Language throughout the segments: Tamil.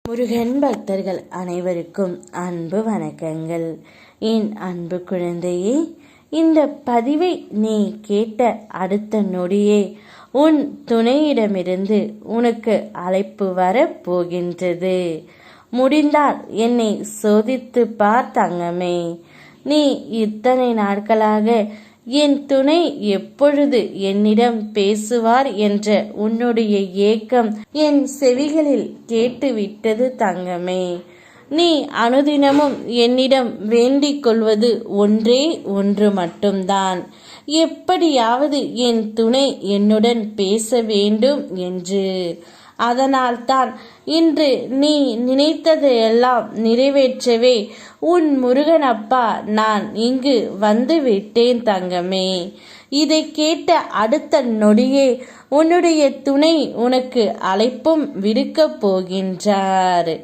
முருகன் பக்தர்கள் அனைவருக்கும் அன்பு வணக்கங்கள். என் அன்பு குழந்தையே, இந்த பதிவை நீ கேட்ட அடுத்த நொடியே உன் துணையிடமிருந்து உனக்கு அழைப்பு வர போகின்றது. முடிந்தால் என்னை சோதித்து பார் தங்கமே. நீ இத்தனை நாட்களாக என் துணை எப்பொழுது என்னிடம் பேசுவார் என்ற உன்னுடைய ஏக்கம் என் செவிகளில் கேட்டுவிட்டது தங்கமே. நீ அனுதினமும் என்னிடம் வேண்டிக் கொள்வது ஒன்றே ஒன்று மட்டும்தான், எப்படியாவது என் துணை என்னுடன் பேச வேண்டும் என்று. அதனால்தான் இன்று நீ நினைத்ததையெல்லாம் நிறைவேற்றவே உன் முருகனப்பா நான் இங்கு வந்து விட்டேன் தங்கமே. இதை கேட்ட அடுத்த நொடியே உன்னுடைய துணை உனக்கு அழைப்பும் விடுக்கப் போகின்றார்.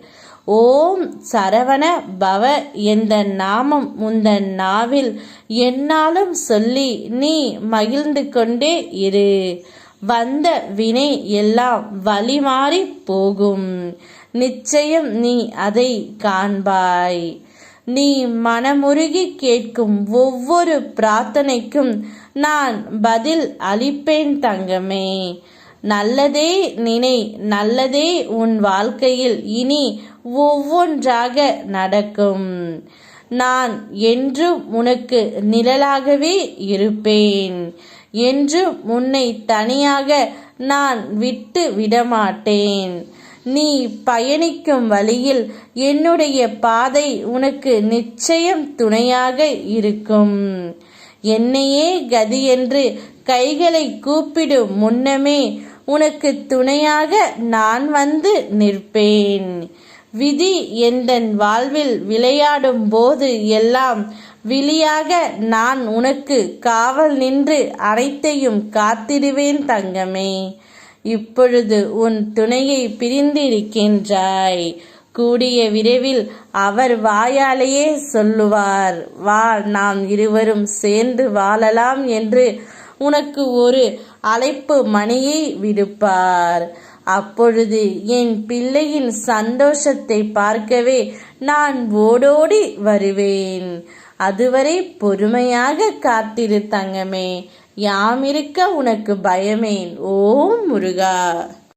ஓம் சரவண பவ என்ற நாமம் உந்தன் நாவில் என்னாலும் சொல்லி நீ மகிழ்ந்து கொண்டே இரு. வந்த வினை எல்லாம் வழிமாறி போகும். நிச்சயம் நீ அதை காண்பாய். நீ மனமுருகி கேட்கும் ஒவ்வொரு பிரார்த்தனைக்கும் நான் பதில் அளிப்பேன் தங்கமே. நல்லதே நினை, நல்லதே உன் வாழ்க்கையில் இனி ஒவ்வொன்றாக நடக்கும். நான் என்றும் உனக்கு நிழலாகவே இருப்பேன். என்றும் உன்னை தனியாக நான் விட்டு விடமாட்டேன். நீ பயணிக்கும் வழியில் என்னுடைய பாதை உனக்கு நிச்சயம் துணையாக இருக்கும். என்னையே கதி என்று கைகளை கூப்பிடும் முன்னமே உனக்கு துணையாக நான் வந்து நிற்பேன். விதி எந்தன் வாழ்வில் விளையாடும் போது எல்லாம் விழியாக நான் உனக்கு காவல் நின்று அனைத்தையும் காத்திடுவேன் தங்கமே. இப்பொழுது உன் துணையை பிரிந்திருக்கின்றாய். கூடிய விரைவில் அவர் வாயாலேயே சொல்லுவார், வா நாம் இருவரும் சேர்ந்து வாழலாம் என்று உனக்கு ஒரு அழைப்பு மணியை விடுப்பார். அப்பொழுது என் பிள்ளையின் சந்தோஷத்தை பார்க்கவே நான் ஓடோடி வருவேன். அதுவரை பொறுமையாக காத்திரு தங்கமே. யாமிருக்க உனக்கு பயமேன். ஓம் முருகா.